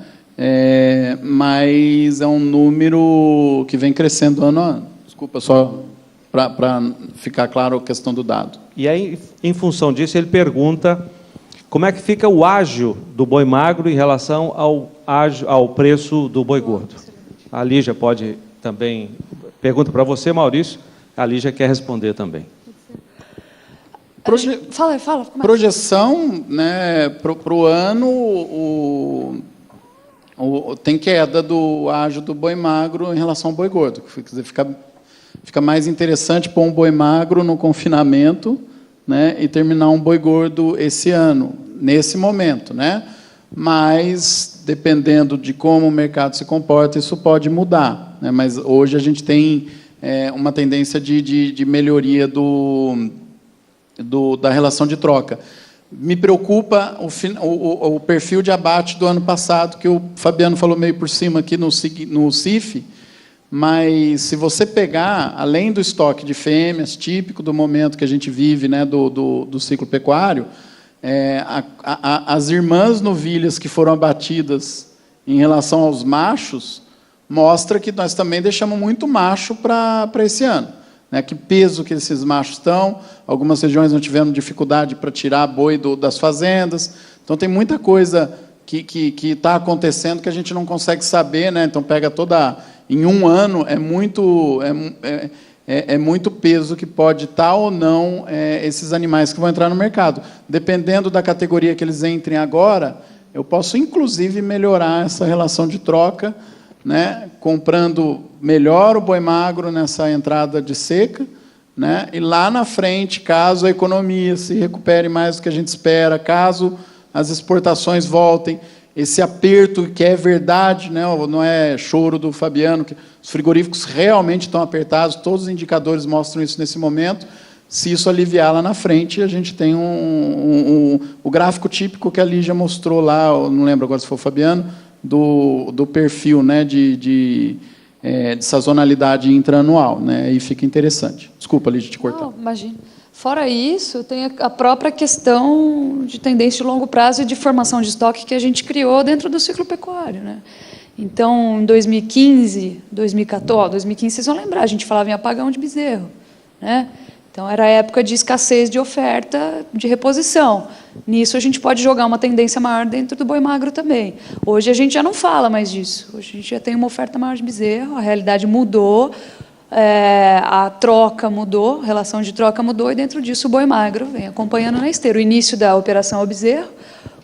Mas é um número que vem crescendo ano a ano. Desculpa, só para ficar claro a questão do dado. E aí, em função disso, ele pergunta como é que fica o ágio do boi magro em relação ao preço do boi gordo. A Lígia pode também... Pergunta para você, Maurício. A Lígia quer responder também. Fala. Projeção, né, para o ano, tem queda do ágio do boi magro em relação ao boi gordo. Quer dizer, fica mais interessante pôr um boi magro no confinamento, né, e terminar um boi gordo esse ano, nesse momento, né? Mas, dependendo de como o mercado se comporta, isso pode mudar, né? Mas hoje a gente tem uma tendência de melhoria da relação de troca. Me preocupa o perfil de abate do ano passado, que o Fabiano falou meio por cima aqui no CIF, mas se você pegar, além do estoque de fêmeas, típico do momento que a gente vive, né, do ciclo pecuário, as irmãs novilhas que foram abatidas em relação aos machos, mostra que nós também deixamos muito macho para esse ano. Né, que peso que esses machos estão, algumas regiões não tiveram dificuldade para tirar boi das fazendas, então tem muita coisa que está acontecendo que a gente não consegue saber, né? Então pega em um ano é muito peso que pode estar ou não esses animais que vão entrar no mercado. Dependendo da categoria que eles entrem agora, eu posso inclusive melhorar essa relação de troca, né, comprando melhor o boi magro nessa entrada de seca, né, e lá na frente, caso a economia se recupere mais do que a gente espera, caso as exportações voltem, esse aperto que é verdade, né, não é choro do Fabiano, que os frigoríficos realmente estão apertados, todos os indicadores mostram isso nesse momento. Se isso aliviar lá na frente, a gente tem o gráfico típico que a Lígia mostrou lá, não lembro agora se foi o Fabiano, do perfil, né, de sazonalidade intraanual, né, e fica interessante. Desculpa, Lígia, te cortar. Não, imagina. Fora isso, tem a própria questão de tendência de longo prazo e de formação de estoque que a gente criou dentro do ciclo pecuário, né? Então, em 2015, 2015, vocês vão lembrar, a gente falava em apagão de bezerro, né? Então, era a época de escassez de oferta de reposição. Nisso, a gente pode jogar uma tendência maior dentro do boi magro também. Hoje, a gente já não fala mais disso. Hoje, a gente já tem uma oferta maior de bezerro, a realidade mudou, a troca mudou, a relação de troca mudou, e dentro disso o boi magro vem acompanhando na esteira. O início da operação ao bezerro,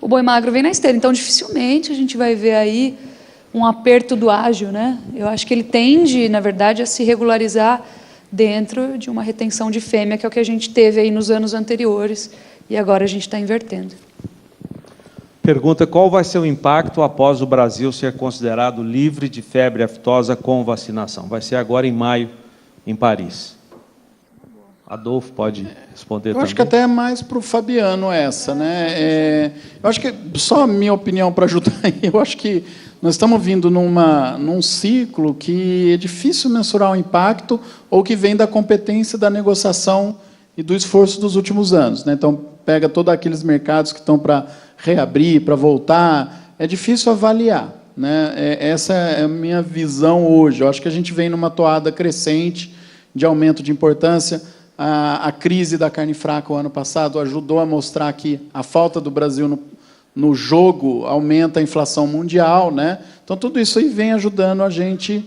o boi magro vem na esteira. Então, dificilmente a gente vai ver aí um aperto do ágio, né? Eu acho que ele tende, na verdade, a se regularizar dentro de uma retenção de fêmea, que é o que a gente teve aí nos anos anteriores, e agora a gente está invertendo. Pergunta: qual vai ser o impacto após o Brasil ser considerado livre de febre aftosa com vacinação? Vai ser agora em maio, em Paris. Adolfo pode responder também. Eu acho que até é mais para o Fabiano essa, né? Eu acho que, só a minha opinião para ajudar aí, eu acho que nós estamos vindo num ciclo que é difícil mensurar o impacto ou que vem da competência da negociação e do esforço dos últimos anos, né? Então, pega todos aqueles mercados que estão para reabrir, para voltar, é difícil avaliar, né? Essa é a minha visão hoje. Eu acho que a gente vem numa toada crescente de aumento de importância. A crise da carne fraca o ano passado ajudou a mostrar que a falta do Brasil no jogo aumenta a inflação mundial, né? Então, tudo isso aí vem ajudando a gente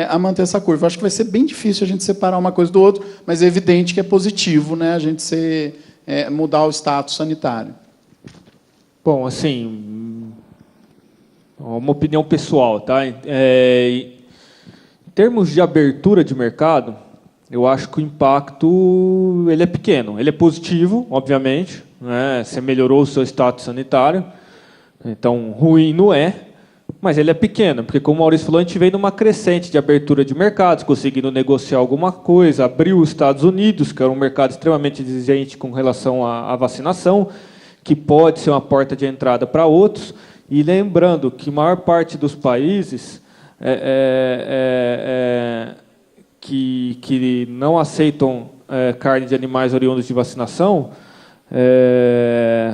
a manter essa curva. Acho que vai ser bem difícil a gente separar uma coisa do outro, mas é evidente que é positivo, né, a gente mudar o status sanitário. Bom, assim, uma opinião pessoal, tá? Em termos de abertura de mercado, eu acho que o impacto ele é pequeno. Ele é positivo, obviamente, né? Você melhorou o seu status sanitário, então ruim não é, mas ele é pequeno, porque, como o Maurício falou, a gente vem numa crescente de abertura de mercados, conseguindo negociar alguma coisa, abriu os Estados Unidos, que era um mercado extremamente exigente com relação à vacinação, que pode ser uma porta de entrada para outros, e lembrando que a maior parte dos países que não aceitam carne de animais oriundos de vacinação,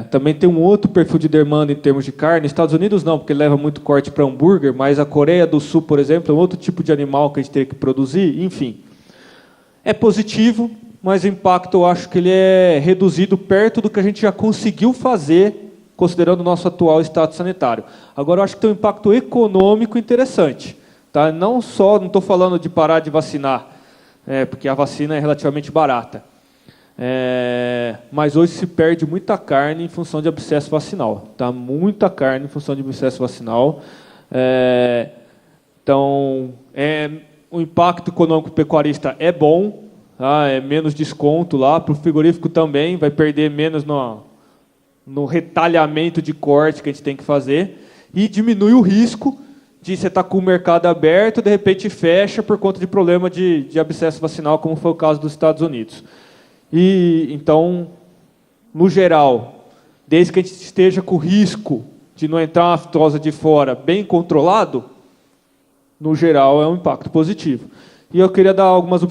também tem um outro perfil de demanda em termos de carne. Estados Unidos não, porque leva muito corte para hambúrguer, mas a Coreia do Sul, por exemplo, é um outro tipo de animal que a gente tem que produzir. Enfim, é positivo, mas o impacto eu acho que ele é reduzido perto do que a gente já conseguiu fazer, considerando o nosso atual status sanitário. Agora, eu acho que tem um impacto econômico interessante. Tá? Não estou falando de parar de vacinar, porque a vacina é relativamente barata. Mas hoje se perde muita carne em função de abscesso vacinal. Tá? Muita carne em função de abscesso vacinal. Então, o impacto econômico pecuarista é bom, tá? É menos desconto lá, para o frigorífico também, vai perder menos no retalhamento de corte que a gente tem que fazer, e diminui o risco de você estar com o mercado aberto, de repente fecha por conta de problema de abscesso vacinal, como foi o caso dos Estados Unidos. E, então, no geral, desde que a gente esteja com o risco de não entrar uma aftosa de fora bem controlado, no geral é um impacto positivo. E eu queria dar algumas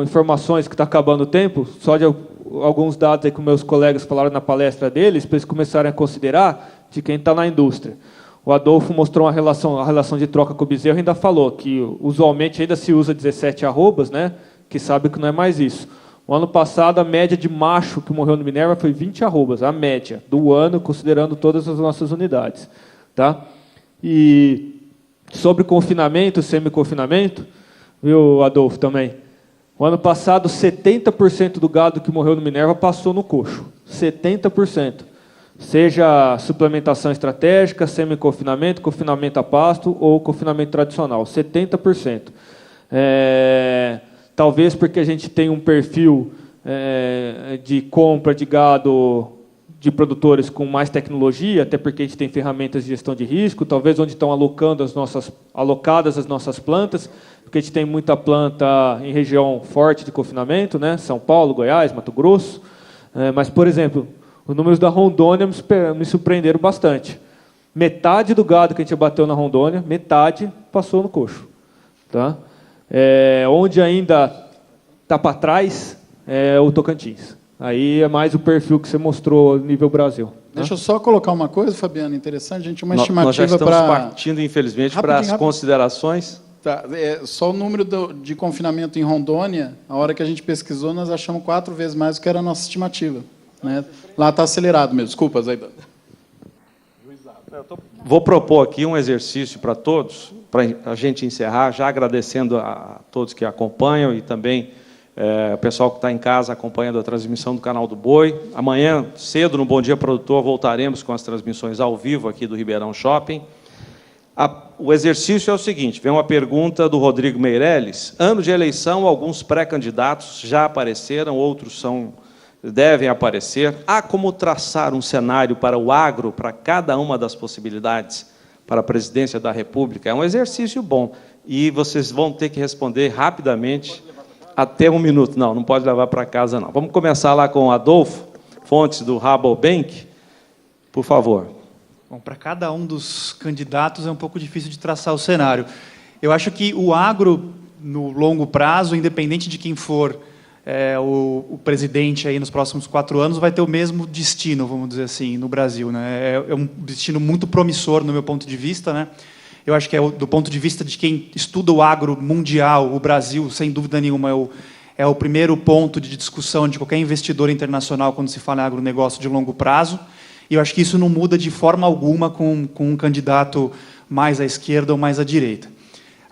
informações, que está acabando o tempo, só de alguns dados aí que meus colegas falaram na palestra deles, para eles começarem a considerar de quem está na indústria. O Adolfo mostrou a relação de troca com o bezerro e ainda falou que usualmente ainda se usa 17 arrobas, né, que sabe que não é mais isso. O ano passado, a média de macho que morreu no Minerva foi 20 arrobas, a média do ano, considerando todas as nossas unidades. Tá? E sobre confinamento, semi-confinamento, viu, Adolfo, também? O ano passado, 70% do gado que morreu no Minerva passou no coxo. 70%. Seja suplementação estratégica, semi-confinamento, confinamento a pasto ou confinamento tradicional. 70%. Talvez porque a gente tem um perfil de compra de gado de produtores com mais tecnologia, até porque a gente tem ferramentas de gestão de risco, talvez onde estão alocadas as nossas plantas, porque a gente tem muita planta em região forte de confinamento, né? São Paulo, Goiás, Mato Grosso. Mas, por exemplo, os números da Rondônia me surpreenderam bastante. Metade do gado que a gente abateu na Rondônia, metade passou no coxo. Tá? Onde ainda está para trás é o Tocantins. Aí é mais o perfil que você mostrou nível Brasil. Deixa eu só colocar uma coisa, Fabiano, interessante. A gente uma estimativa para... Nós já estamos partindo, infelizmente, para as considerações. Tá, só o número de confinamento em Rondônia, a hora que a gente pesquisou, nós achamos 4 vezes mais do que era a nossa estimativa. Né? Lá está acelerado mesmo. Desculpa, Zaidan. Vou propor aqui um exercício para todos, para a gente encerrar, já agradecendo a todos que acompanham e também o pessoal que está em casa acompanhando a transmissão do Canal do Boi. Amanhã, cedo, no Bom Dia Produtor, voltaremos com as transmissões ao vivo aqui do Ribeirão Shopping. O exercício é o seguinte, vem uma pergunta do Rodrigo Meirelles. Ano de eleição, alguns pré-candidatos já apareceram, outros devem aparecer. Há como traçar um cenário para o agro, para cada uma das possibilidades para a presidência da República? É um exercício bom. E vocês vão ter que responder rapidamente, até 1 minuto. Não pode levar para casa, não. Vamos começar lá com o Adolfo Fontes, do Rabobank. Por favor. Bom, para cada um dos candidatos é um pouco difícil de traçar o cenário. Eu acho que o agro, no longo prazo, independente de quem for o presidente aí nos próximos 4 anos, vai ter o mesmo destino, vamos dizer assim, no Brasil. Né? É um destino muito promissor, no meu ponto de vista. Né? Eu acho que do ponto de vista de quem estuda o agro mundial, o Brasil, sem dúvida nenhuma, é o primeiro ponto de discussão de qualquer investidor internacional quando se fala em agronegócio de longo prazo. E eu acho que isso não muda de forma alguma com um candidato mais à esquerda ou mais à direita.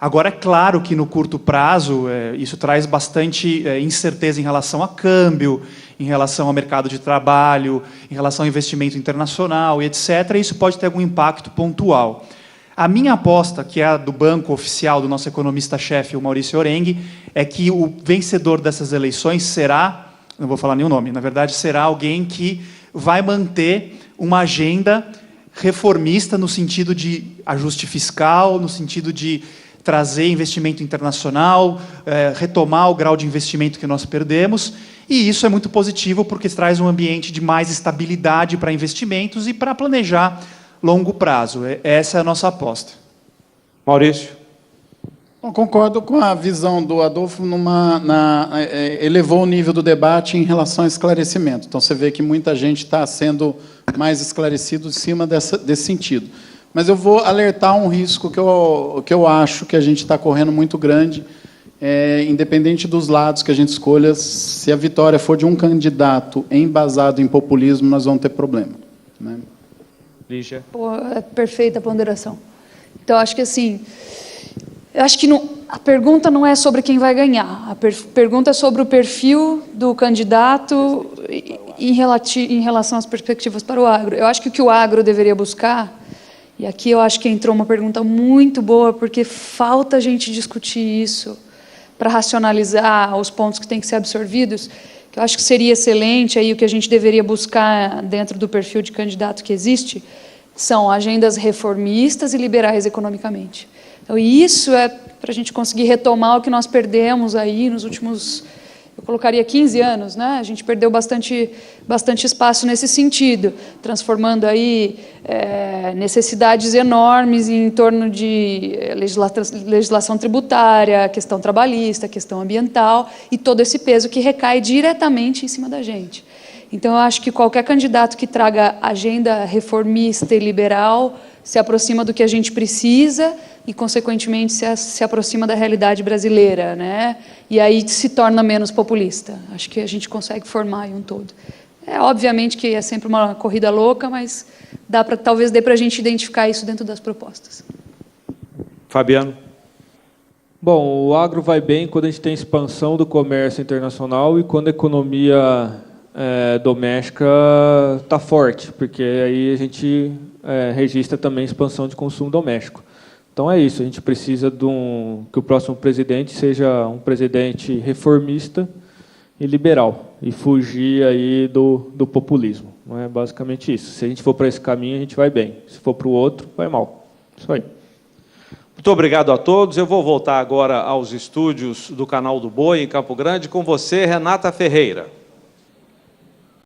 Agora, é claro que no curto prazo, isso traz bastante incerteza em relação a câmbio, em relação ao mercado de trabalho, em relação ao investimento internacional e etc. E isso pode ter algum impacto pontual. A minha aposta, que é a do banco oficial do nosso economista-chefe, o Maurício Orengue, é que o vencedor dessas eleições será, não vou falar nenhum nome, na verdade será alguém que vai manter uma agenda reformista no sentido de ajuste fiscal, no sentido de trazer investimento internacional, retomar o grau de investimento que nós perdemos, e isso é muito positivo porque traz um ambiente de mais estabilidade para investimentos e para planejar longo prazo. Essa é a nossa aposta. Maurício. Bom, concordo com a visão do Adolfo, elevou o nível do debate em relação ao esclarecimento. Então, você vê que muita gente está sendo mais esclarecido em cima desse sentido. Mas eu vou alertar um risco que eu acho que a gente está correndo muito grande, independente dos lados que a gente escolha, se a vitória for de um candidato embasado em populismo, nós vamos ter problema. Né? Lígia. É perfeita a ponderação. Então, acho que assim, a pergunta não é sobre quem vai ganhar, a pergunta é sobre o perfil do candidato em relação às perspectivas para o agro. Eu acho que o agro deveria buscar, E aqui eu acho que entrou uma pergunta muito boa, porque falta a gente discutir isso para racionalizar os pontos que têm que ser absorvidos, que eu acho que seria excelente, aí o que a gente deveria buscar dentro do perfil de candidato que existe, são agendas reformistas e liberais economicamente. Então, isso é para a gente conseguir retomar o que nós perdemos aí nos últimos, eu colocaria 15 anos, né? A gente perdeu bastante espaço nesse sentido, transformando aí necessidades enormes em torno de legislação tributária, questão trabalhista, questão ambiental, e todo esse peso que recai diretamente em cima da gente. Então, eu acho que qualquer candidato que traga agenda reformista e liberal se aproxima do que a gente precisa e, consequentemente, se aproxima da realidade brasileira, né? E aí se torna menos populista. Acho que a gente consegue formar aí um todo. Obviamente que é sempre uma corrida louca, mas talvez dê para a gente identificar isso dentro das propostas. Fabiano. Bom, o agro vai bem quando a gente tem expansão do comércio internacional e quando a economia doméstica está forte, porque aí a gente registra também expansão de consumo doméstico. Então é isso, a gente precisa que o próximo presidente seja um presidente reformista e liberal, e fugir aí do populismo. Não é basicamente isso. Se a gente for para esse caminho, a gente vai bem. Se for para o outro, vai mal. Isso aí. Muito obrigado a todos. Eu vou voltar agora aos estúdios do Canal do Boi, em Campo Grande, com você, Renata Ferreira.